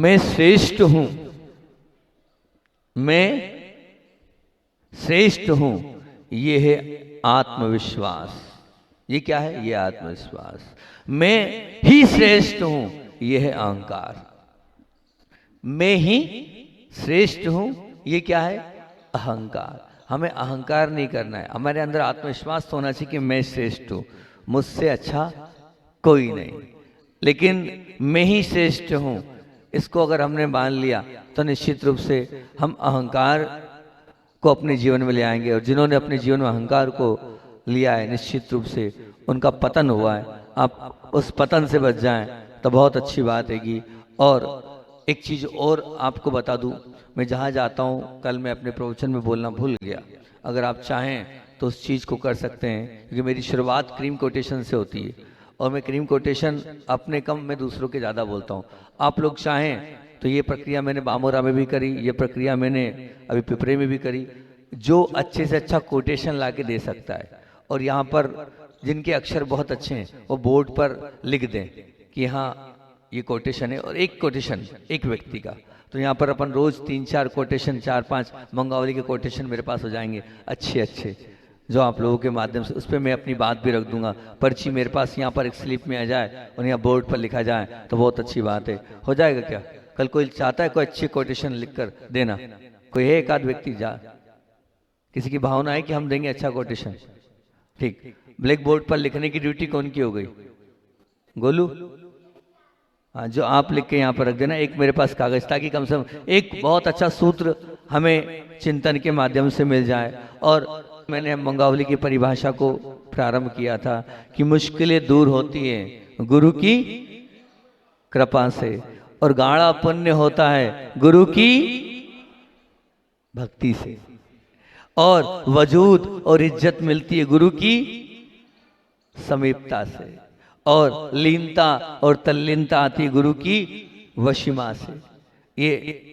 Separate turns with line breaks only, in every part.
मैं श्रेष्ठ हूं, मैं श्रेष्ठ हूं, ये है आत्मविश्वास। ये क्या है? ये आत्मविश्वास। मैं ही श्रेष्ठ हूं, ये है अहंकार। मैं ही श्रेष्ठ हूं, ये क्या है? अहंकार। हमें अहंकार नहीं करना है, हमारे अंदर आत्मविश्वास होना चाहिए कि मैं श्रेष्ठ हूं, मुझसे अच्छा कोई नहीं। लेकिन मैं ही श्रेष्ठ हूं, इसको अगर हमने मान लिया तो निश्चित रूप से हम अहंकार को अपने जीवन में ले आएंगे। और जिन्होंने अपने जीवन में अहंकार को लिया है, निश्चित रूप से उनका पतन हुआ है। आप उस पतन से बच जाएं तो बहुत अच्छी बात हैगी। और एक चीज़ और आपको बता दूं, मैं जहाँ जाता हूँ, कल मैं अपने प्रवचन में बोलना भूल गया, अगर आप चाहें तो उस चीज़ को कर सकते हैं, क्योंकि मेरी शुरुआत क्रीम कोटेशन से होती है और मैं क्रीम कोटेशन अपने कम, मैं दूसरों के ज़्यादा बोलता हूँ। आप लोग चाहें तो ये प्रक्रिया मैंने बामोरा में भी करी, ये प्रक्रिया मैंने अभी पिपरे में भी करी। जो अच्छे से अच्छा कोटेशन ला के दे सकता है, और यहाँ पर जिनके अक्षर बहुत अच्छे हैं वो बोर्ड पर लिख दें कि हाँ ये कोटेशन है, और एक कोटेशन एक व्यक्ति का। तो यहाँ पर अपन रोज 3-4 कोटेशन, 4-5 मंगावली के कोटेशन मेरे पास हो जाएंगे अच्छे अच्छे, जो आप लोगों के माध्यम से, उस पर मैं अपनी बात भी रख दूंगा। पर्ची मेरे पास यहाँ पर एक स्लिप में आ जाए और यहाँ बोर्ड पर लिखा जाए तो बहुत अच्छी बात है। हो जाएगा क्या? कल कोई चाहता है कोई अच्छी कोटेशन लिख कर देना? कोई है एक आध व्यक्ति जा, किसी की भावना है कि हम देंगे अच्छा कोटेशन? ठीक, ब्लैक बोर्ड पर लिखने की ड्यूटी कौन की हो गई? गोलू? हाँ, जो आप लिख के यहाँ पर रख देना। एक मेरे पास कागज, ताकि कम से कम एक बहुत अच्छा सूत्र हमें चिंतन के माध्यम से मिल जाए। और मैंने मंगावली की परिभाषा को प्रारंभ किया था कि मुश्किलें दूर होती हैं गुरु की कृपा से, और गाढ़ा पुण्य होता है गुरु की भक्ति से, और वजूद और इज्जत मिलती है गुरु की समीपता से, और लीनता और तल्लीनता आती है गुरु की वशिमा से। ये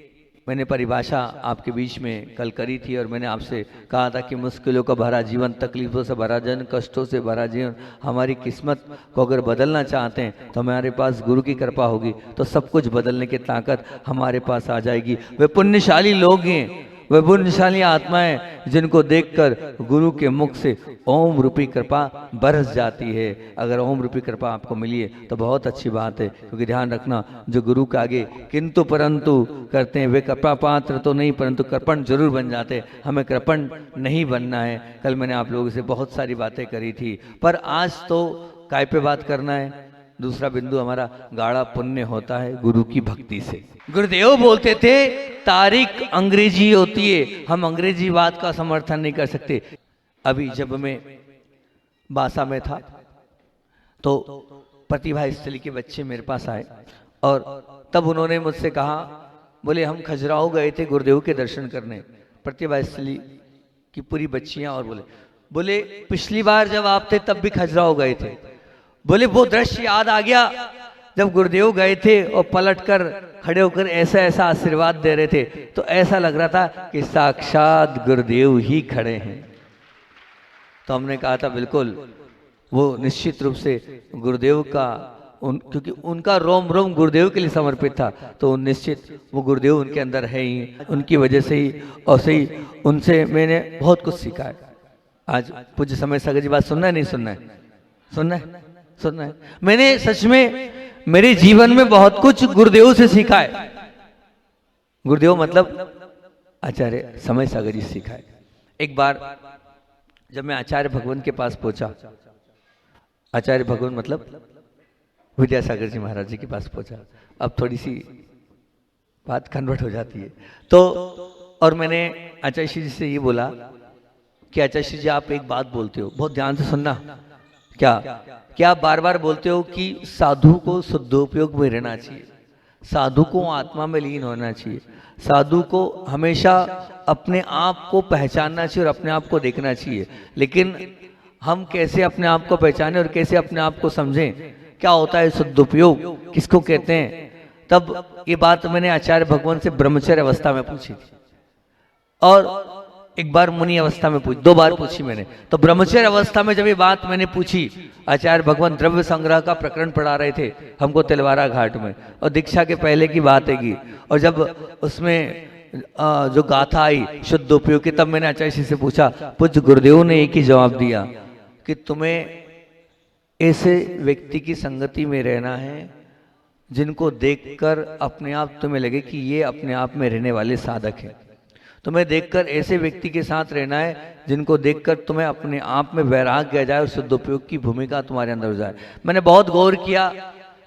मैंने परिभाषा आपके बीच में कल करी थी, और मैंने आपसे कहा था कि मुश्किलों का भरा जीवन, तकलीफों से भरा जीवन, कष्टों से भरा जीवन, हमारी किस्मत को अगर बदलना चाहते हैं तो हमारे पास गुरु की कृपा होगी तो सब कुछ बदलने की ताकत हमारे पास आ जाएगी। वे पुण्यशाली लोग हैं, वे पुण्यशाली आत्माएं जिनको देखकर गुरु के मुख से ओम रूपी कृपा बरस जाती है। अगर ओम रूपी कृपा आपको मिली है तो बहुत अच्छी बात है, क्योंकि ध्यान रखना, जो गुरु के आगे किंतु परंतु करते हैं वे कृपा पात्र तो नहीं परंतु कृपण जरूर बन जाते हैं। हमें कृपण नहीं बनना है। कल मैंने आप लोगों से बहुत सारी बातें करी थी, पर आज तो काय पे बात करना है। दूसरा बिंदु हमारा गाढ़ा पुण्य होता है गुरु की भक्ति से। गुरुदेव बोलते थे तारीख अंग्रेजी होती है, हम अंग्रेजी बात का समर्थन नहीं कर सकते। अभी जब मैं बासा में था तो प्रतिभा स्थली के बच्चे मेरे पास आए, और तब उन्होंने मुझसे कहा, बोले हम खजुराहो गए थे गुरुदेव के दर्शन करने, प्रतिभा स्थली की पूरी बच्चियां, और बोले पिछली बार जब आप थे तब भी खजुराहो गए थे। बोले वो दृश्य याद आ गया जब गुरुदेव गए थे और पलटकर खड़े होकर ऐसा ऐसा आशीर्वाद दे रहे थे, तो ऐसा लग रहा था कि साक्षात गुरुदेव ही खड़े हैं। तो हमने कहा था बिल्कुल, वो निश्चित रूप से गुरुदेव का क्योंकि उनका रोम रोम गुरुदेव के लिए समर्पित था, तो निश्चित वो गुरुदेव उनके अंदर है ही, उनकी वजह से ही। और सही उनसे मैंने बहुत कुछ सीखा है। आज पूज्य समय सागर जी बात सुनना है, नहीं सुनना है? सुनना है, सुनना है। मैंने सच में मेरे जीवन में बहुत कुछ गुरुदेव से सीखा है। गुरुदेव मतलब आचार्य समय सागर जी सीखा है। एक बार जब मैं आचार्य भगवान के पास पहुंचा, आचार्य भगवान मतलब विद्यासागर जी महाराज जी के पास पहुंचा, अब थोड़ी सी बात कन्वर्ट हो जाती है तो, और मैंने आचार्य श्री जी से ये बोला कि आचार्य श्री जी आप एक बात बोलते हो, बहुत ध्यान से सुनना। क्या आप बार बार बोलते हो कि साधु को शुद्धोपयोग में रहना चाहिए, साधु को आत्मा में लीन होना चाहिए, साधु को हमेशा अपने आप को पहचानना चाहिए और अपने आप को देखना चाहिए। लेकिन हम कैसे अपने आप को पहचानें और कैसे अपने आप को समझें? क्या होता है शुद्धोपयोग, किसको कहते हैं? तब ये बात मैंने आचार्य भगवान से ब्रह्मचर्य अवस्था में पूछी थी, और एक बार मुनि अवस्था में पूछ, 2 बार पूछी मैंने। तो ब्रह्मचर्य अवस्था में जब ये बात मैंने पूछी, आचार्य भगवान द्रव्य संग्रह का प्रकरण पढ़ा रहे थे हमको तिलवारा घाट में, और दीक्षा के पहले की बात है। और जब उसमें जो गाथा आई शुद्ध उपयोग की, तब मैंने आचार्य जी से पूछा, पूज्य गुरुदेव ने एक ही जवाब दिया कि तुम्हें ऐसे व्यक्ति की संगति में रहना है जिनको देखकर अपने आप तुम्हें लगे कि ये अपने आप में रहने वाले साधक हैं। तुम्हें देखकर ऐसे व्यक्ति के साथ रहना है जिनको देखकर तुम्हें अपने आप में वैराग्य आ जाए और शुद्धोपयोग की भूमिका तुम्हारे अंदर हो जाए। मैंने बहुत गौर किया,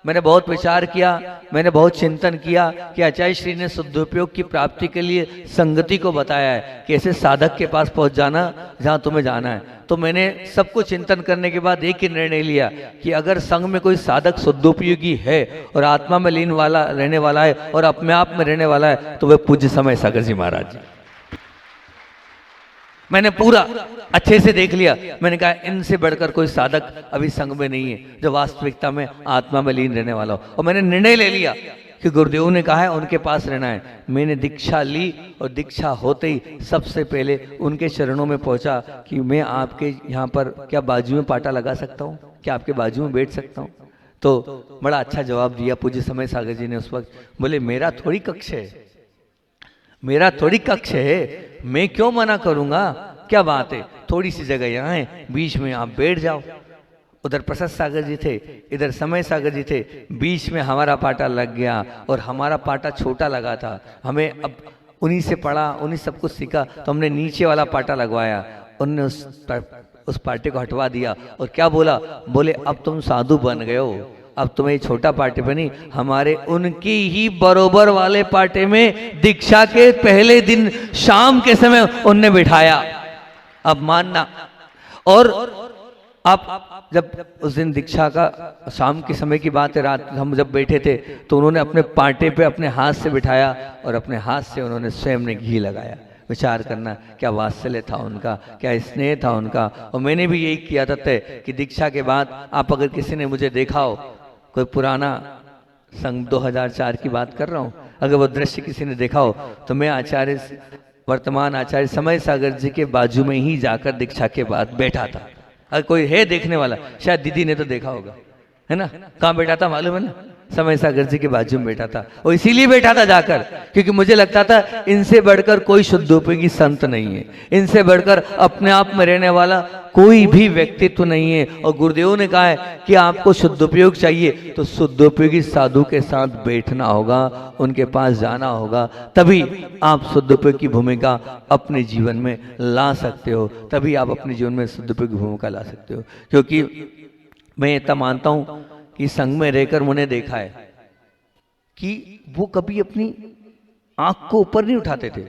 मैंने बहुत विचार किया, मैंने बहुत चिंतन किया कि आचार्य श्री ने शुद्धोपयोग की प्राप्ति के लिए संगति को बताया है कि ऐसे साधक के पास पहुंच जाना जहां तुम्हें जाना है। तो मैंने सब कुछ चिंतन करने के बाद एक ही निर्णय लिया कि अगर संघ में कोई साधक शुद्धोपयोगी है और आत्मा में लीन वाला रहने वाला है और अपने आप में रहने वाला है, तो वह पूज्य समय सागर जी महाराज जी। मैंने पूरा अच्छे से देख लिया, मैंने कहा इनसे बढ़कर कोई साधक अभी संघ में नहीं है जो वास्तविकता में आत्मा में लीन रहने वाला हो। और मैंने निर्णय ले लिया कि गुरुदेव ने कहा है उनके पास रहना है। मैंने दीक्षा ली और दीक्षा होते ही सबसे पहले उनके चरणों में पहुंचा कि मैं आपके यहाँ पर क्या बाजू में पाटा लगा सकता हूँ, क्या आपके बाजू में बैठ सकता हूँ? तो बड़ा अच्छा जवाब दिया पूज्य समय सागर जी ने उस वक्त। बोले मेरा थोड़ी कक्ष है, मेरा थोड़ी कक्ष है, मैं क्यों मना करूंगा, क्या बात है, थोड़ी सी जगह यहाँ है, बीच में आप बैठ जाओ। उधर प्रसाद सागर जी थे, इधर समय सागर जी थे, बीच में हमारा पाटा लग गया। और हमारा पाटा छोटा लगा था, हमें अब उन्हीं से पढ़ा, उन्हीं सब कुछ सीखा, तो हमने नीचे वाला पाटा लगवाया। उनने उस पाटे को हटवा दिया और क्या बोला, बोले अब तुम साधु बन गए हो, अब तुम्हें छोटा पाटे पे नहीं, हमारे उनकी ही बरोबर वाले पाटे में दीक्षा के पहले दिन शाम के समय उनने बिठाया। अब मानना। और आप जब उस दिन दीक्षा का शाम के समय की बात है, रात हम जब बैठे थे तो उन्होंने अपने पाटे पे अपने हाथ से बिठाया और अपने हाथ से उन्होंने स्वयं ने घी लगाया। विचार करना क्या वात्सल्य था उनका, क्या स्नेह था उनका। और मैंने भी यही किया था तय कि दीक्षा के बाद आप अगर किसी ने मुझे देखा हो, कोई पुराना संघ 2004 की बात कर रहा हूँ, अगर वो दृश्य किसी ने देखा हो तो मैं आचार्य वर्तमान आचार्य समय सागर जी के बाजू में ही जाकर दीक्षा के बाद बैठा था। अगर कोई है देखने वाला, शायद दीदी ने तो देखा होगा, है ना, कहाँ बैठा था मालूम है ना, समय सागर जी के बाजू में बैठा था। और इसीलिए बैठा था जाकर क्योंकि मुझे लगता था इनसे बढ़कर कोई शुद्धोपयोगी संत नहीं है, इनसे बढ़कर अपने आप में रहने वाला कोई भी व्यक्तित्व नहीं है। और गुरुदेव ने कहा है कि आपको शुद्धोपयोग चाहिए तो शुद्धोपयोगी साधु के साथ बैठना होगा, उनके पास जाना होगा, तभी आप शुद्धोपयोग की भूमिका अपने जीवन में ला सकते हो, तभी आप अपने जीवन में शुद्धोपयोग की भूमिका ला सकते हो। क्योंकि मैं इतना मानता हूं कि संघ में रहकर मैंने देखा है कि वो कभी अपनी आंख को ऊपर नहीं उठाते थे,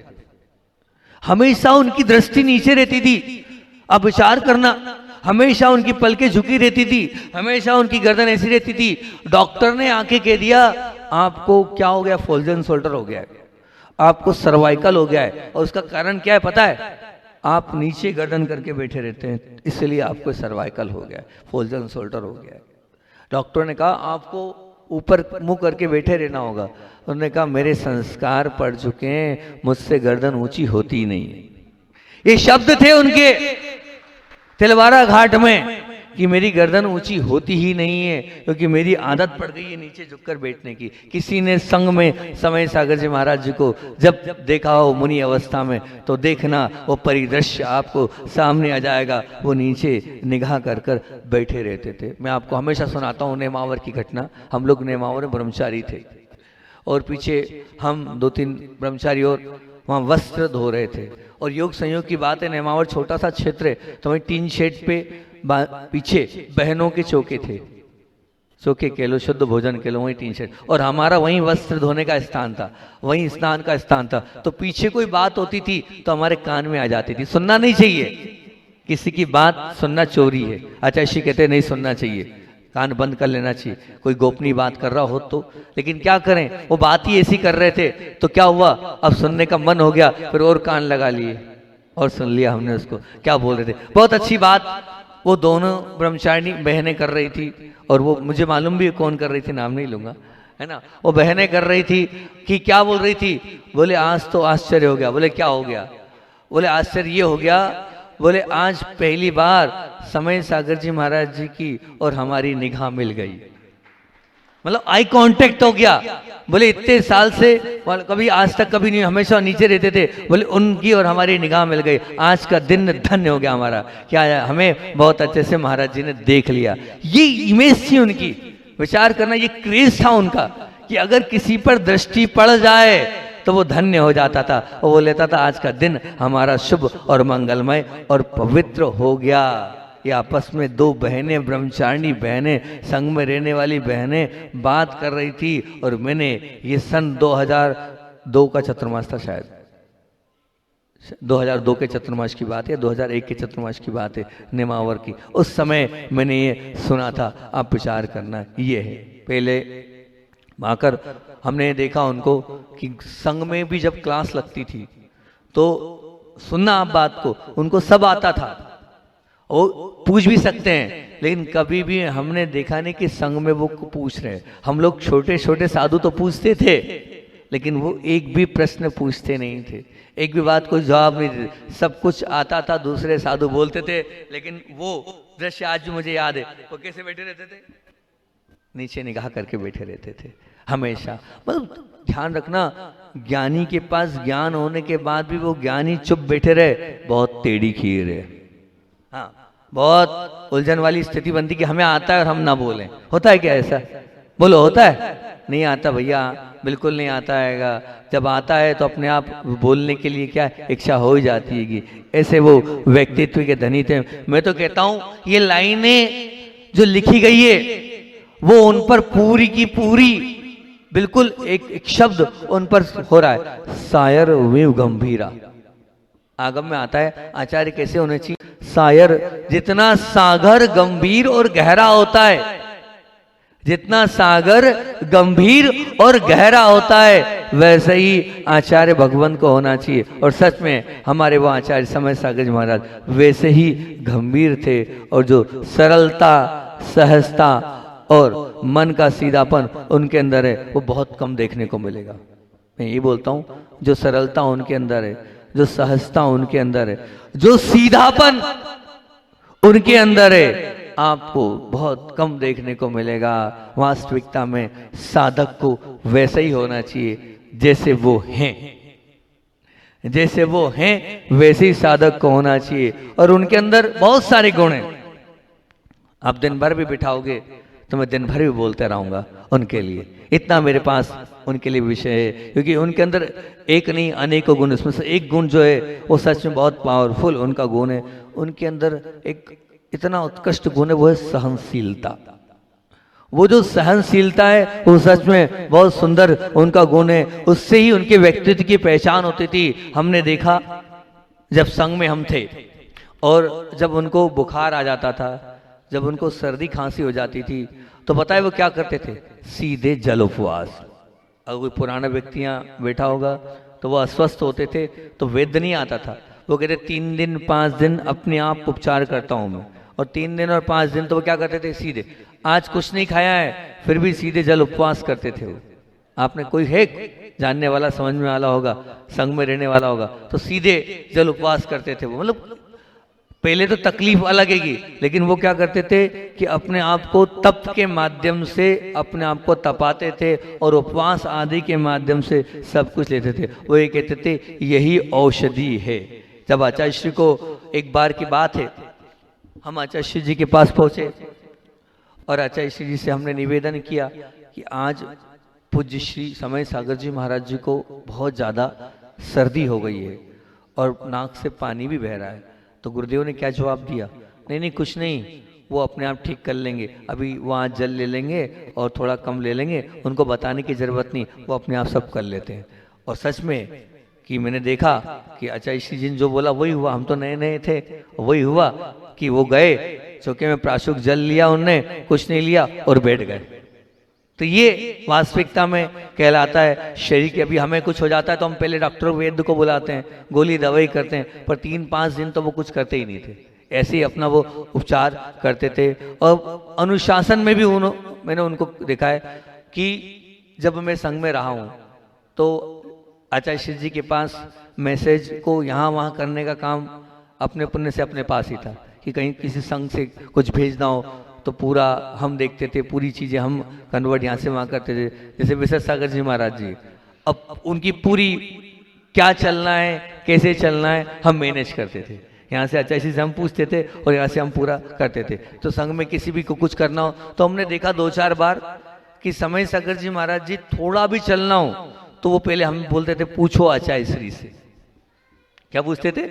हमेशा उनकी दृष्टि नीचे रहती थी। अब विचार करना, हमेशा उनकी पलकें झुकी रहती थी, हमेशा उनकी गर्दन ऐसी रहती थी। डॉक्टर ने आके कह दिया आपको क्या हो गया, फोल्जन शोल्डर हो गया है, आपको सर्वाइकल हो गया है। और उसका कारण क्या है पता है, आप नीचे गर्दन करके बैठे रहते हैं, इसलिए आपको सर्वाइकल हो गया है, फोल्जन शोल्डर हो गया है। डॉक्टर ने कहा आपको ऊपर मुंह करके बैठे रहना होगा। उन्होंने कहा मेरे संस्कार पड़ चुके हैं, मुझसे गर्दन ऊंची होती ही नहीं है। ये शब्द थे उनके तिलवारा घाट में कि मेरी गर्दन ऊंची होती ही नहीं है क्योंकि मेरी आदत पड़ गई है नीचे झुककर बैठने की। किसी ने संग में समय सागर जी महाराज जी को जब देखा हो मुनि अवस्था में तो देखना वो परिदृश्य आपको सामने आ जाएगा, वो नीचे निगाह कर कर बैठे रहते थे। मैं आपको हमेशा सुनाता हूँ नेमावर की घटना। हम लोग नेमावर ब्रह्मचारी थे और पीछे हम 2-3 ब्रह्मचारी और वहाँ वस्त्र धो रहे थे। और योग संयोग की बात है, नेमावर छोटा सा क्षेत्र है, तो वहीं टीन शेड पे पीछे बहनों के चौके थे, चौके कह लो, शुद्ध भोजन कह लो, वहीं टीन शेड, और हमारा वहीं वस्त्र धोने का स्थान था, वहीं स्नान का स्थान था। तो पीछे कोई बात होती थी तो हमारे कान में आ जाती थी। सुनना नहीं चाहिए, किसी की बात सुनना चोरी है, आचार्य कहते नहीं सुनना चाहिए, कान बंद कर लेना चाहिए, कोई गोपनीय बात कर रहा हो तो। लेकिन क्या करें, वो बात ही ऐसी कर रहे थे तो क्या हुआ, अब सुनने का मन हो गया, फिर और कान लगा लिए और सुन लिया हमने उसको क्या बोल रहे थे। बहुत अच्छी बात वो दोनों ब्रह्मचारिणी बहनें कर रही थी, और वो मुझे मालूम भी कौन कर रही थी, नाम नहीं लूंगा, है ना। वो बहनें कर रही थी कि क्या बोल रही थी, बोले आज तो आश्चर्य हो गया। बोले क्या हो गया, बोले आश्चर्य ये हो गया, बोले आज पहली बार समय सागर जी महाराज जी की और हमारी निगाह मिल गई, मतलब आई कांटेक्ट हो गया। बोले इतने साल से कभी आज तक कभी नहीं, हमेशा नीचे रहते थे, बोले उनकी और हमारी निगाह मिल गई, आज का दिन धन्य हो गया हमारा, क्या हमें बहुत अच्छे से महाराज जी ने देख लिया। ये इमेज थी उनकी, विचार करना, ये क्रेज था उनका कि अगर किसी पर दृष्टि पड़ जाए तो वो धन्य हो जाता था, और वो लेता था आज का दिन हमारा शुभ और मंगलमय और पवित्र हो गया। ये आपस में दो बहनें, ब्रह्मचारिणी बहनें, संग में रहने वाली बहनें बात कर रही थी, और मैंने ये सन 2002 का चतुर्मास था, शायद 2002 के चतुर्मास की बात है, 2001 के चतुर्मास की बात है, नेमावर की। उस समय मैंने ये सुना था, आप विचार करना। ये है पहले आकर हमने देखा उनको कि संघ में भी जब क्लास लगती थी तो सुनना आप बात को, उनको सब आता था, और पूछ भी सकते हैं, लेकिन कभी भी हमने देखा नहीं कि संघ में वो पूछ रहे हैं। हम लोग छोटे छोटे साधु तो पूछते थे, लेकिन वो एक भी प्रश्न पूछते नहीं थे, एक भी बात को जवाब नहीं देते। सब कुछ आता था, दूसरे साधु बोलते थे, लेकिन वो दृश्य आज भी मुझे याद है। वो कैसे बैठे रहते थे, नीचे निगाह करके बैठे रहते थे हमेशा। मतलब ध्यान रखना, ज्ञानी के पास ज्ञान होने के बाद भी वो ज्ञानी चुप बैठे रहे, बहुत टेढ़ी खीर है। हाँ, बहुत उलझन वाली स्थिति बनती कि हमें आता है और हम ना बोलें। होता है क्या ऐसा? बोलो, होता है? नहीं आता भैया, बिल्कुल नहीं आता है। जब आता है तो अपने आप बोलने के लिए क्या इच्छा हो ही जाती है कि ऐसे वो व्यक्तित्व के धनी थे। मैं तो कहता हूं ये लाइनें जो लिखी गई है वो उन पर पूरी की पूरी बिल्कुल एक शब्द उन पर हो रहा है, सायर वेव गंभीरा। आगम में आता है आचार्य कैसे होने चाहिए, सायर जितना सागर गंभीर और गहरा होता है, जितना सागर गंभीर और गहरा होता है वैसे ही आचार्य भगवान को होना चाहिए। और सच में हमारे वो आचार्य समय सागर जी महाराज वैसे ही गंभीर थे, और जो सरलता, सहजता और मन का सीधापन उनके अंदर है वो बहुत कम देखने को मिलेगा। मैं ये बोलता हूँ, जो सरलता उनके अंदर है, जो सहजता उनके अंदर है, जो सीधापन उनके अंदर है, आपको बहुत कम देखने को मिलेगा। वास्तविकता में साधक को वैसे ही होना चाहिए जैसे वो हैं, जैसे वो हैं वैसे ही साधक को होना चाहिए। और उनके अंदर बहुत सारे गुण हैं, आप दिन भर भी बिठाओगे तो मैं दिन भर भी बोलते रहूंगा उनके लिए, इतना मेरे पास उनके लिए विषय है। क्योंकि उनके अंदर एक नहीं अनेकों गुण, उसमें से एक गुण जो है वो सच में बहुत पावरफुल उनका गुण है। उनके अंदर एक इतना उत्कृष्ट गुण है, वो है सहनशीलता। वो जो सहनशीलता है वो सच में बहुत सुंदर उनका गुण है। उससे ही उनके व्यक्तित्व की पहचान होती थी। हमने देखा जब संघ में हम थे और जब उनको बुखार आ जाता था, जब उनको सर्दी खांसी हो जाती थी, तो पता है वो क्या करते थे, सीधे जल उपवास। अगर कोई पुराना व्यक्तियां बैठा होगा तो वो अस्वस्थ होते थे तो वैद्य नहीं आता था, वो कहते 3 दिन 5 दिन अपने आप उपचार करता हूं मैं। और 3 दिन और 5 दिन तो वो क्या करते थे, सीधे, आज कुछ नहीं खाया है फिर भी सीधे जल उपवास करते थे वो। आपने कोई है जानने वाला, समझ में वाला होगा, संघ में रहने वाला होगा, तो सीधे जल उपवास करते थे वो। मतलब पहले तो तकलीफ अलग है, लेकिन वो क्या करते थे कि अपने आप को तप के माध्यम से अपने आप को तपाते थे और उपवास आदि के माध्यम से सब कुछ लेते थे। वो ये कहते थे यही औषधि है। जब आचार्य श्री को एक बार की बात है, हम आचार्य श्री जी के पास पहुंचे और आचार्य श्री जी से हमने निवेदन किया कि आज पूज्य श्री समय सागर जी महाराज जी को बहुत ज़्यादा सर्दी हो गई है और नाक से पानी भी बह रहा है। तो गुरुदेव ने क्या जवाब दिया, नहीं नहीं कुछ नहीं, वो अपने आप ठीक कर लेंगे, अभी वहाँ जल ले लेंगे और थोड़ा कम ले लेंगे, उनको बताने की ज़रूरत नहीं, वो अपने आप सब कर लेते हैं। और सच में कि मैंने देखा कि आचार्य श्री जी ने जो बोला वही हुआ। हम तो नए नए थे, वही हुआ कि वो गए चौके में प्राशुक जल लिया, उनने कुछ नहीं लिया और बैठ गए। तो ये वास्तविकता में कहलाता है शरीर के। अभी हमें कुछ हो जाता है तो हम पहले डॉक्टर वैद्य को बुलाते हैं, गोली दवाई करते हैं, पर 3-5 दिन तो वो कुछ करते ही नहीं थे, ऐसे ही अपना वो उपचार करते थे। और अनुशासन में भी मैंने उनको देखा है कि जब मैं संघ में रहा हूँ तो आचार्य श्री जी के पास मैसेज को यहाँ वहाँ करने का काम अपने पुण्य से अपने पास ही था कि कहीं किसी संघ से कुछ भेजना हो तो पूरा हम देखते थे, पूरी चीज़ें हम कन्वर्ट यहाँ से वहाँ करते थे। जैसे विशेष सागर जी महाराज जी, अब उनकी पूरी क्या चलना है, कैसे चलना है, हम मैनेज करते थे। यहाँ से अच्छा से हम पूछते थे और यहाँ से हम पूरा करते थे। तो संघ में किसी भी को कुछ करना हो तो हमने देखा 2-4 बार कि समय सागर जी महाराज जी थोड़ा भी चलना हो तो वो पहले हम बोलते थे पूछो आचार्य श्री से। क्या पूछते थे?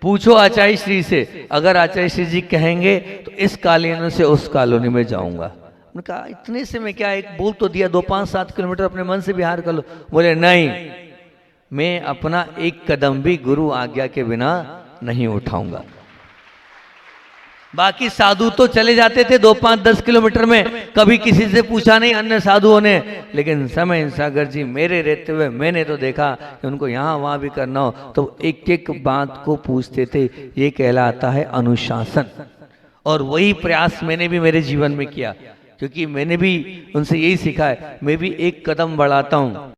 पूछो आचार्य श्री से, अगर आचार्य श्री जी कहेंगे तो इस कॉलोनी से उस कॉलोनी में जाऊंगा। मैंने कहा इतने से मैं क्या, एक बोल तो दिया, 2, 5, 7 किलोमीटर अपने मन से विहार कर लो। बोले नहीं, मैं अपना एक कदम भी गुरु आज्ञा के बिना नहीं उठाऊंगा। बाकी साधु तो चले जाते थे 2, 5, 10 किलोमीटर में, कभी किसी से पूछा नहीं अन्य साधुओं ने। लेकिन समय सागर जी मेरे रहते हुए मैंने तो देखा कि उनको यहाँ वहाँ भी करना हो तो एक एक बात को पूछते थे। ये कहलाता है अनुशासन। और वही प्रयास मैंने भी मेरे जीवन में किया, क्योंकि मैंने भी उनसे यही सीखा है। मैं भी एक कदम बढ़ाता हूँ,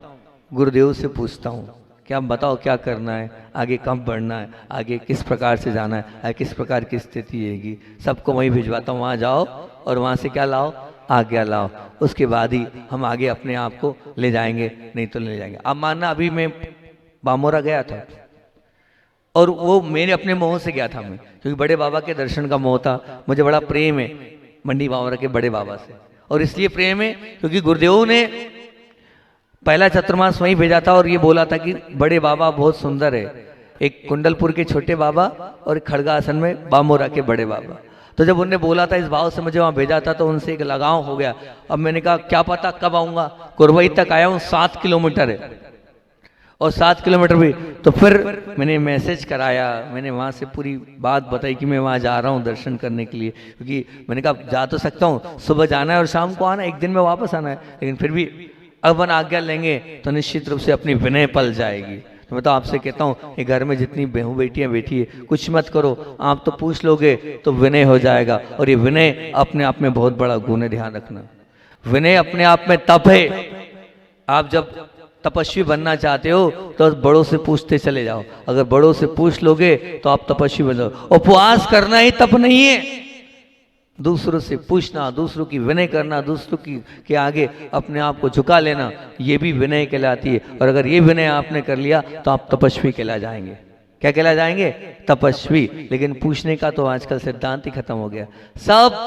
गुरुदेव से पूछता हूँ कि आप बताओ क्या करना है, आगे कब बढ़ना है, आगे किस प्रकार से जाना है, आगे किस प्रकार की स्थिति रहेगी। सबको वहीं भिजवाता हूँ, वहाँ जाओ और वहाँ से क्या लाओ, आज्ञा लाओ। उसके बाद ही हम आगे अपने आप को ले जाएंगे, नहीं तो ले जाएंगे। अब मानना अभी मैं बामोरा गया था और वो मेरे अपने मोह से गया था मैं, क्योंकि बड़े बाबा के दर्शन का मोह था। मुझे बड़ा प्रेम है मंडी बामोरा के बड़े बाबा से, और इसलिए प्रेम है क्योंकि गुरुदेव ने पहला चतुर्मास वहीं भेजा था और ये बोला था कि बड़े बाबा बहुत सुंदर है, एक कुंडलपुर के छोटे बाबा और एक खड़गा आसन में बामोरा के बड़े बाबा। तो जब उनने बोला था इस भाव से मुझे वहाँ भेजा था तो उनसे एक लगाव हो गया। अब मैंने कहा क्या पता कब आऊँगा, कुरवई तक आया हूँ, 7 किलोमीटर है और 7 किलोमीटर भी। तो फिर मैंने मैसेज कराया, मैंने वहाँ से पूरी बात बताई कि मैं वहाँ जा रहा हूँ दर्शन करने के लिए, क्योंकि मैंने कहा जा तो सकता हूँ, सुबह जाना है और शाम को आना है, एक दिन में वापस आना है, लेकिन फिर भी अपन आज्ञा लेंगे तो निश्चित रूप से अपनी विनय पल जाएगी। तो मैं तो आपसे कहता हूँ ये घर में जितनी बहू बेटियां बैठी है कुछ मत करो, आप तो पूछ लोगे तो विनय हो जाएगा। और ये विनय अपने आप में बहुत बड़ा गुण है, ध्यान रखना। विनय अपने आप में तप है। आप जब तपस्वी बनना चाहते हो तो बड़ों से पूछते चले जाओ। अगर बड़ों से पूछ लोगे तो आप तपस्वी बन जाओ। उपवास करना ही तप नहीं है, दूसरों से पूछना, दूसरों की विनय करना, दूसरों की के आगे अपने आप को झुका लेना, ये भी विनय कहलाती है। और अगर ये विनय आपने कर लिया तो आप तपस्वी कहला जाएंगे। क्या कहला जाएंगे? तपस्वी। लेकिन पूछने का तो आजकल सिद्धांत ही खत्म हो गया। सब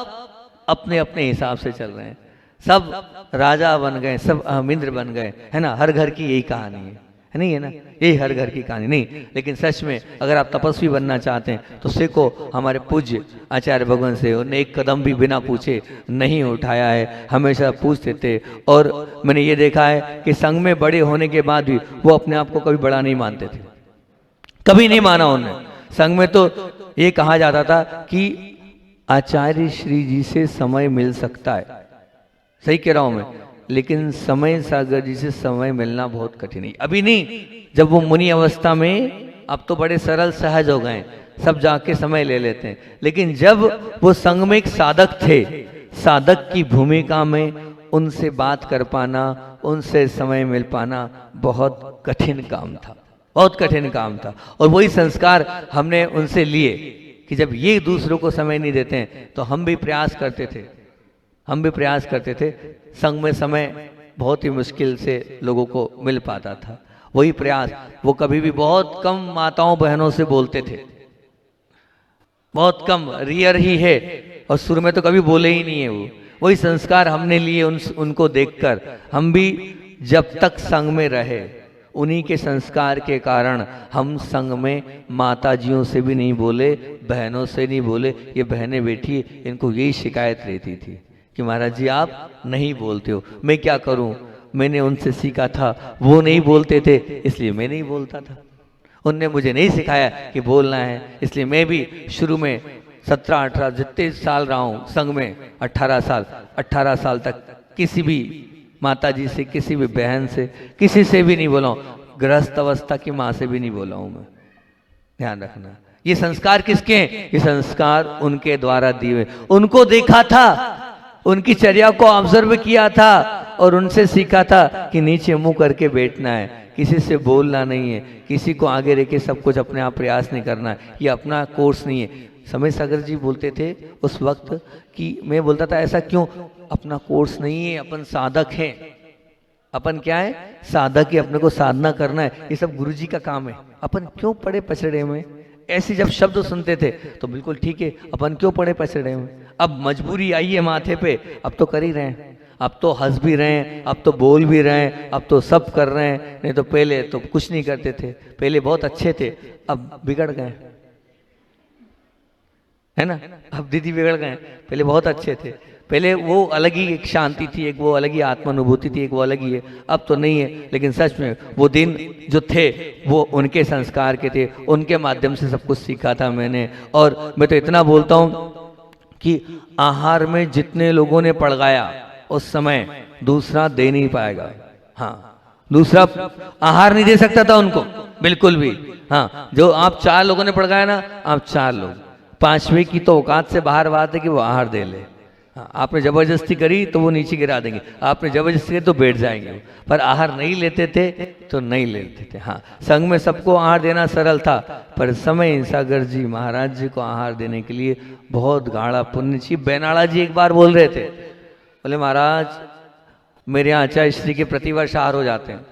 अपने अपने हिसाब से चल रहे हैं, सब राजा बन गए, सब इंद्र बन गए, है ना। हर घर की यही कहानी है नहीं है ना, यही हर घर की कहानी नहीं। लेकिन सच में अगर आप तपस्वी बनना चाहते हैं तो सीखो हमारे पूज्य आचार्य भगवान से। उन्हें एक कदम भी बिना पूछे नहीं उठाया है, हमेशा पूछते थे। और मैंने ये देखा है कि संघ में बड़े होने के बाद भी वो अपने आप को कभी बड़ा नहीं मानते थे, कभी नहीं माना उन्होंने। संघ में तो ये कहा जाता था कि आचार्य श्री जी से समय मिल सकता है, सही कह रहा हूं मैं, लेकिन समय सागर जी से समय मिलना बहुत कठिन है। अभी नहीं, जब वो मुनि अवस्था में, अब तो बड़े सरल सहज हो गए, सब जाके समय ले लेते हैं। लेकिन जब वो संग में एक साधक थे, साधक की भूमिका में उनसे बात कर पाना, उनसे समय मिल पाना बहुत कठिन काम था, बहुत कठिन काम था। और वही संस्कार हमने उनसे लिए कि जब ये दूसरों को समय नहीं देते हैं तो हम भी प्रयास करते थे, हम भी प्रयास करते थे। संघ में समय बहुत ही मुश्किल से लोगों को मिल पाता था। वही प्रयास, वो कभी भी बहुत कम माताओं बहनों से बोलते थे, बहुत कम, रियर ही है। और शुरू में तो कभी बोले ही नहीं है वो। वही संस्कार हमने लिए उनको देखकर। हम भी जब तक संघ में रहे, उन्हीं के संस्कार के कारण हम संघ में माताजियों से भी नहीं बोले, बहनों से नहीं बोले। ये बहनें बैठी, इनको यही शिकायत रहती थी कि महाराज जी आप नहीं बोलते हो, मैं क्या करूं। मैंने उनसे सीखा था, वो नहीं बोलते थे इसलिए मैं नहीं बोलता था। उनने मुझे नहीं सिखाया कि बोलना है, इसलिए मैं भी शुरू में 17-18 जितने साल रहा हूं संघ में, 18 साल तक किसी भी माता जी से, किसी भी बहन से, किसी से भी नहीं बोला हूं। गृहस्थ अवस्था की माँ से भी नहीं बोला हूं मैं, ध्यान रखना। ये संस्कार किसके हैं? ये संस्कार उनके द्वारा दिए। उनको देखा था, उनकी चर्या को ऑब्जर्व किया था और उनसे सीखा था कि नीचे मुंह करके बैठना है, किसी से बोलना नहीं है, किसी को आगे रह के सब कुछ अपने आप प्रयास नहीं करना है, ये अपना कोर्स नहीं है। समय सागर जी बोलते थे उस वक्त कि मैं बोलता था ऐसा क्यों, अपना कोर्स नहीं है, अपन साधक हैं। अपन क्या है, साधक ही, अपने को साधना करना है, ये सब गुरु जी का काम है। अपन क्यों पड़े पछड़े में, ऐसे जब शब्द सुनते थे तो बिल्कुल ठीक है, अपन क्यों पड़े पछड़े में। अब मजबूरी आई है माथे पे, अब तो कर ही रहे हैं, अब तो हंस भी रहे हैं, अब तो बोल भी रहे हैं, अब तो सब कर रहे हैं। नहीं तो पहले तो कुछ नहीं करते थे, पहले बहुत अच्छे थे, अब बिगड़ गए, है ना। अब दीदी बिगड़ गए, पहले बहुत अच्छे थे, पहले वो अलग ही एक शांति थी, एक वो अलग ही आत्मानुभूति थी, एक वो अलग ही है। अब तो नहीं है, लेकिन सच में वो दिन जो थे वो उनके संस्कार के थे, उनके माध्यम से सब कुछ सीखा था मैंने। और मैं तो इतना बोलता हूँ कि आहार में जितने लोगों ने पड़गाया उस समय दूसरा दे नहीं पाएगा। हाँ, दूसरा आहार नहीं दे सकता था उनको बिल्कुल भी। हाँ, जो आप 4 लोगों ने पड़गाया ना, आप 4 लोग, 5वें की तो औकात से बाहर बात है कि वो आहार दे ले। हाँ, आपने जबरदस्ती करी तो वो नीचे गिरा देंगे, आपने जबरदस्ती करी तो बैठ जाएंगे, पर आहार नहीं लेते थे तो नहीं लेते थे। हाँ, संघ में सबको आहार देना सरल था, पर समय सागर जी महाराज जी को आहार देने के लिए बहुत गाढ़ा पुण्य चाहिए। बेनाड़ा जी एक बार बोल रहे थे, बोले महाराज मेरे यहाँ आचार्य श्री के प्रतिवर्ष आहार हो जाते हैं,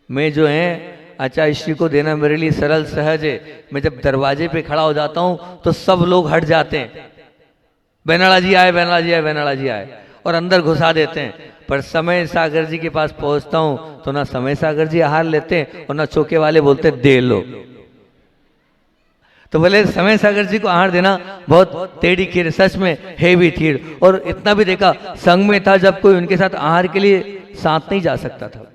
मैं जो है आचार्य श्री को देना मेरे लिए सरल सहज है। मैं जब दरवाजे पे खड़ा हो जाता हूँ तो सब लोग हट जाते हैं, बेनाड़ा जी आए, बेनाड़ा जी आए, बेनाड़ा जी आए, और अंदर घुसा देते हैं। पर समय सागर जी के पास पहुंचता हूँ तो ना समय सागर जी आहार लेते हैं और ना चौके वाले बोलते दे लो। तो बोले समय सागर जी को आहार देना बहुत टेढ़ी खीर, सच में है भी खीर। और इतना भी देखा, संघ में था जब कोई उनके साथ आहार के लिए साथ नहीं जा सकता था।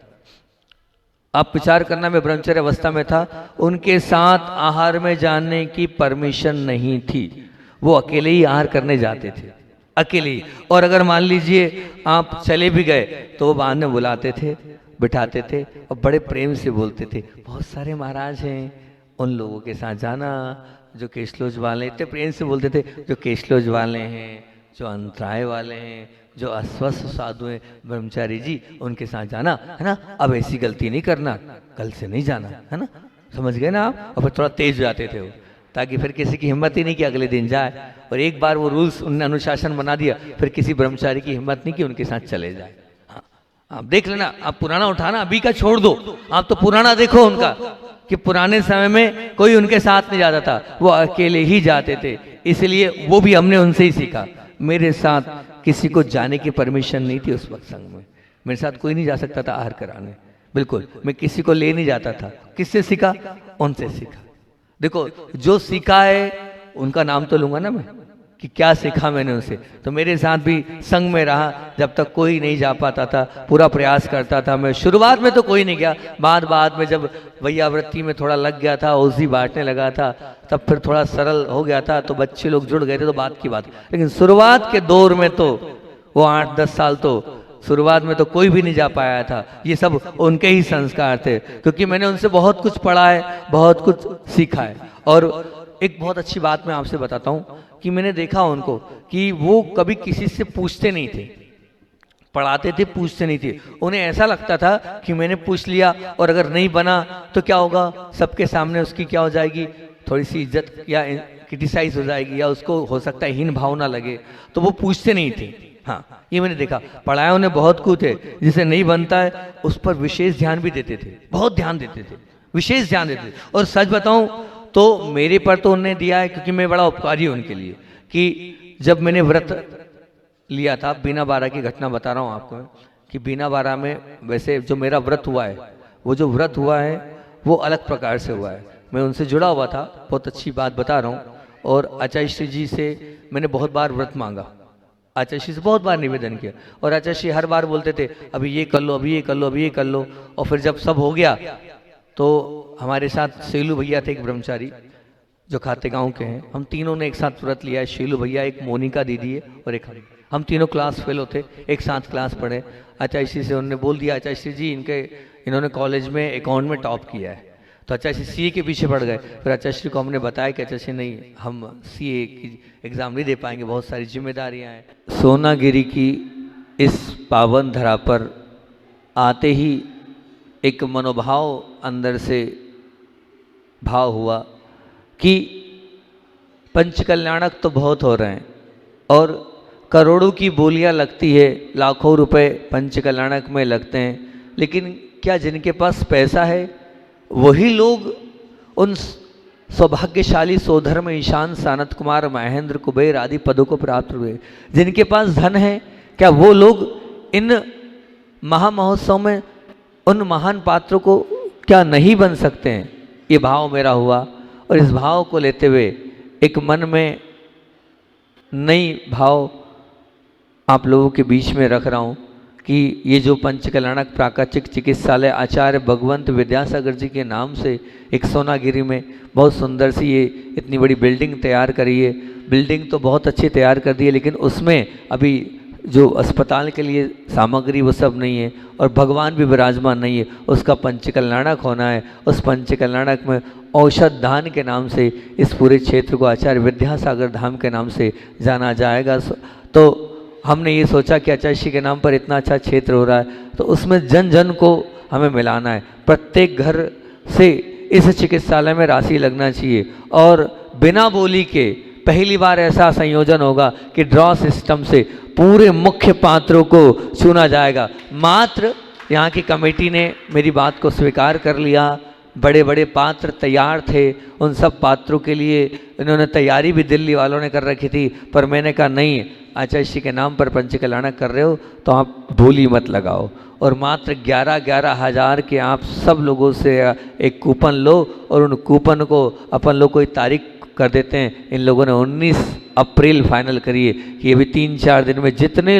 आप विचार करना, मैं ब्रह्मचर्य अवस्था में था, उनके साथ आहार में जाने की परमिशन नहीं थी, वो अकेले ही आहार करने जाते थे, अकेले ही। और अगर मान लीजिए आप चले भी गए तो वो बाद में बुलाते थे, बिठाते थे और बड़े प्रेम से बोलते थे, बहुत सारे महाराज हैं, उन लोगों के साथ जाना जो केशलोज वाले, इतने प्रेम से बोलते थे, जो केशलोज वाले हैं, जो अंतराय वाले हैं, जो अस्वस्थ साधु हैं, ब्रह्मचारी जी, उनके साथ जाना, है ना। अब ऐसी गलती नहीं करना, कल से नहीं जाना, है ना, समझ गए ना आप। और फिर थोड़ा तेज हो जाते थे वो, ताकि फिर किसी की हिम्मत ही नहीं कि अगले दिन जाए। और एक बार वो रूल्स उन्होंने अनुशासन बना दिया, फिर किसी ब्रह्मचारी की हिम्मत नहीं कि उनके साथ चले जाए। हाँ, आप देख लेना, आप पुराना उठाना अभी का छोड़ दो, आप तो पुराना देखो उनका, कि पुराने समय में कोई उनके साथ नहीं जाता था, वो अकेले ही जाते थे। इसलिए वो भी हमने उनसे ही सीखा। मेरे साथ किसी को जाने की परमिशन नहीं थी उस वक्त संघ में, मेरे साथ कोई नहीं जा सकता था आहार कराने, बिल्कुल। मैं किसी को ले नहीं जाता था। किससे सीखा? उनसे सीखा। देखो, जो सीखा है उनका नाम तो लूंगा ना मैं, कि क्या सीखा मैंने उनसे। तो मेरे साथ भी संग में रहा, जब तक कोई नहीं जा पाता था, पूरा प्रयास करता था मैं। शुरुआत में तो कोई नहीं गया, बाद में जब वैयावृत्ति में थोड़ा लग गया था, औषधि बांटने लगा था, तब फिर थोड़ा सरल हो गया था, तो बच्चे लोग जुड़ गए थे, तो बात की बात। लेकिन शुरुआत के दौर में तो वो 8-10 साल तो शुरुआत में तो कोई भी नहीं जा पाया था। ये सब उनके ही संस्कार थे, क्योंकि मैंने उनसे बहुत कुछ पढ़ा है, बहुत कुछ सीखा है। और एक बहुत अच्छी बात मैं आपसे बताता हूँ कि मैंने देखा उनको कि वो कभी किसी से पूछते नहीं थे, पढ़ाते थे, पूछते नहीं थे। उन्हें ऐसा लगता था कि मैंने पूछ लिया और अगर नहीं बना तो क्या होगा, सबके सामने उसकी क्या हो जाएगी, थोड़ी सी इज्जत या क्रिटिसाइज हो जाएगी, या उसको हो सकता है हीन भावना लगे, तो वो पूछते नहीं थे। हाँ, ये मैंने देखा। पढ़ाया उन्हें बहुत कुछ है, जिसे नहीं बनता है उस पर विशेष ध्यान भी देते थे, बहुत ध्यान देते थे, विशेष ध्यान देते थे। और सच बताऊं तो मेरे पर तो उन्होंने दिया है, क्योंकि मैं बड़ा उपकारी हूं उनके लिए। कि जब मैंने व्रत लिया था, बीना बारा की घटना बता रहा हूं आपको, कि बीना बारा में वैसे जो मेरा व्रत हुआ है, वो जो व्रत हुआ है वो अलग प्रकार से हुआ है। मैं उनसे जुड़ा हुआ था, बहुत अच्छी बात बता रहा हूँ। और आचार्य श्री जी से मैंने बहुत बार व्रत मांगा, आचार्य श्री से बहुत बार निवेदन किया, और आचार्य श्री हर बार बोलते थे अभी ये कर लो, अभी ये कर लो, अभी ये कर लो। और फिर जब सब हो गया तो हमारे साथ शेलू भैया थे, एक ब्रह्मचारी जो खाते गांव के हैं, हम तीनों ने एक साथ व्रत लिया है। शेलू भैया, एक मोनिका दीदी है, और एक हम तीनों क्लास फेल होते, एक साथ क्लास पढ़े। आचार्य श्री से उन्होंने बोल दिया, आचार्य श्री जी इन्होंने कॉलेज में अकाउंट में टॉप किया है, तो आचार्य श्री सीए के पीछे पड़ गए। फिर आचार्य श्री को हमने बताया कि आचार्य श्री नहीं, हम सीए की एग्ज़ाम नहीं दे पाएंगे, बहुत सारी जिम्मेदारियां हैं। सोनागिरी की इस पावन धरा पर आते ही एक मनोभाव अंदर से भाव हुआ कि पंचकल्याणक तो बहुत हो रहे हैं और करोड़ों की बोलियां लगती है, लाखों रुपए पंचकल्याणक में लगते हैं, लेकिन क्या जिनके पास पैसा है वही लोग उन सौभाग्यशाली सोधर्म ईशान सानत कुमार महेंद्र कुबेर आदि पदों को प्राप्त हुए? जिनके पास धन है क्या वो लोग इन महामहोत्सव में उन महान पात्रों को क्या नहीं बन सकते हैं? ये भाव मेरा हुआ और इस भाव को लेते हुए एक मन में नई भाव आप लोगों के बीच में रख रहा हूँ कि ये जो पंचकल्याणक प्राकृतिक चिकित्सालय आचार्य भगवंत विद्यासागर जी के नाम से एक सोनागिरी में बहुत सुंदर सी ये इतनी बड़ी बिल्डिंग तैयार करी है। बिल्डिंग तो बहुत अच्छी तैयार कर दी है, लेकिन उसमें अभी जो अस्पताल के लिए सामग्री वो सब नहीं है और भगवान भी विराजमान नहीं है। उसका पंचकल्याणक होना है। उस पंचकल्याणक में औषध दान के नाम से इस पूरे क्षेत्र को आचार्य विद्यासागर धाम के नाम से जाना जाएगा। तो हमने ये सोचा कि आचार्य श्री के नाम पर इतना अच्छा क्षेत्र हो रहा है तो उसमें जन जन को हमें मिलाना है। प्रत्येक घर से इस चिकित्सालय में राशि लगना चाहिए और बिना बोली के पहली बार ऐसा संयोजन होगा कि ड्रॉ सिस्टम से पूरे मुख्य पात्रों को चुना जाएगा। मात्र यहाँ की कमेटी ने मेरी बात को स्वीकार कर लिया। बड़े बड़े पात्र तैयार थे, उन सब पात्रों के लिए इन्होंने तैयारी भी दिल्ली वालों ने कर रखी थी, पर मैंने कहा नहीं, आचार्य श्री के नाम पर पंचकल्याणक कर रहे हो तो आप बोली मत लगाओ और मात्र 11-11 हज़ार के आप सब लोगों से एक कूपन लो और उन कूपन को अपन लोग कोई तारीख कर देते हैं। इन लोगों ने 19 अप्रैल फाइनल करिए कि ये भी 3-4 दिन में जितने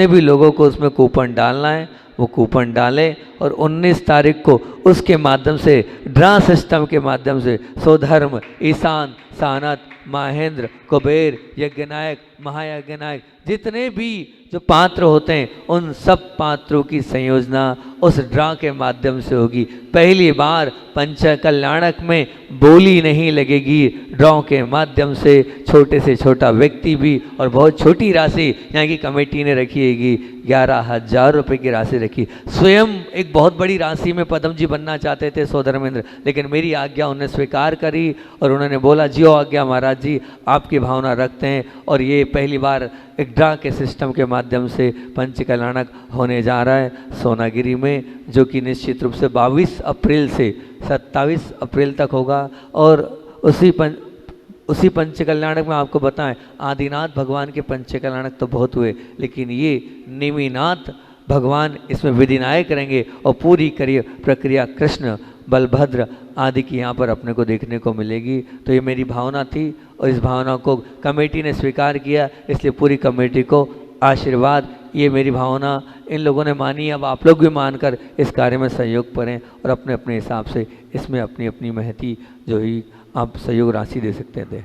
भी लोगों को उसमें कूपन डालना है वो कूपन डालें और 19 तारीख को उसके माध्यम से ड्रा सिस्टम के माध्यम से सोधर्म ईशान सानत महेंद्र कुबेर यज्ञनायक महायज्ञनायक जितने भी जो पात्र होते हैं उन सब पात्रों की संयोजना उस ड्रा के माध्यम से होगी। पहली बार पंचकल्याणक में बोली नहीं लगेगी, ड्रॉ के माध्यम से छोटे से छोटा व्यक्ति भी और बहुत छोटी राशि यहाँ की कमेटी ने रखी हैगी, 11,000 रुपये की राशि रखी। स्वयं एक बहुत बड़ी राशि में पद्म जी बनना चाहते थे सोधर्मेंद्र, लेकिन मेरी आज्ञा उन्होंने स्वीकार करी और उन्होंने बोला जियो आज्ञा महाराज जी, आपकी भावना रखते हैं और ये पहली बार एक ड्रा के सिस्टम के माध्यम से पंचकल्याणक होने जा रहा है सोनागिरी में, जो कि निश्चित रूप से 22 अप्रैल से 27 अप्रैल तक होगा। और उसी पंचकल्याणक में आपको बताएं, आदिनाथ भगवान के पंचकल्याणक तो बहुत हुए, लेकिन ये निमिनाथ भगवान इसमें विधिनायक करेंगे और पूरी प्रक्रिया कृष्ण बलभद्र आदि की यहाँ पर अपने को देखने को मिलेगी। तो ये मेरी भावना थी और इस भावना को कमेटी ने स्वीकार किया, इसलिए पूरी कमेटी को आशीर्वाद। ये मेरी भावना इन लोगों ने मानी, अब आप लोग भी मानकर इस कार्य में सहयोग करें और अपने अपने हिसाब से इसमें अपनी अपनी महती जो ही आप सहयोग राशि दे सकते थे।